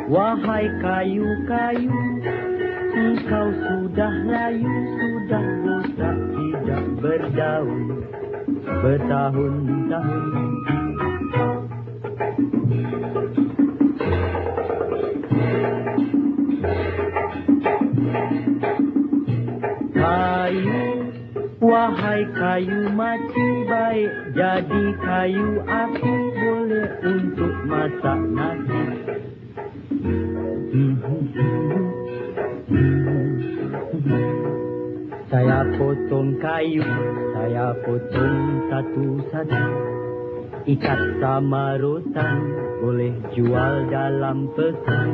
Wahai kayu-kayu, engkau sudah layu, sudah bosan tidak berdaun bertahun-tahun. Kayu, wahai kayu mati baik, jadi kayu api boleh untuk masak nasi. Saya potong kayu, saya potong satu-satu, ikat sama rotan, boleh jual dalam pesan.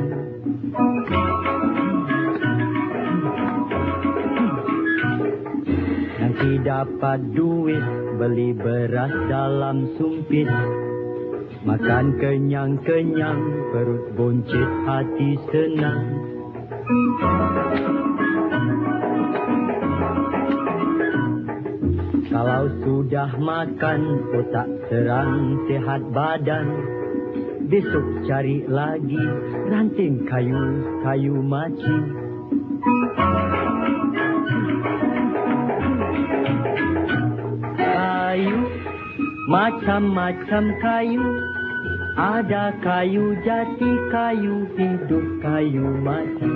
Nanti dapat duit, beli beras dalam sumpit, makan kenyang-kenyang, perut buncit, hati senang. Kalau sudah makan, otak serang, sehat badan, besok cari lagi ranting kayu, kayu maci. Kayu, macam-macam kayu, ada kayu jati, kayu hidup, kayu mati.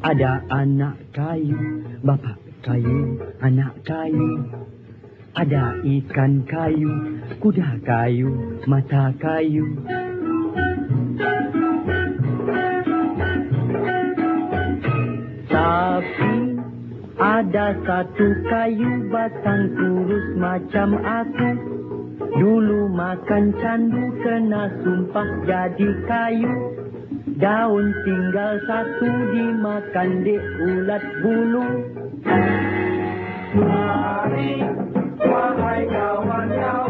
Ada anak kayu, bapak kayu, anak kayu. Ada ikan kayu, kuda kayu, mata kayu. Tapi ada satu kayu batang kurus macam aku. Dulu makan candu kena sumpah jadi kayu. Daun tinggal satu dimakan dek ulat bulu. Mari, wahai kawan-kawan.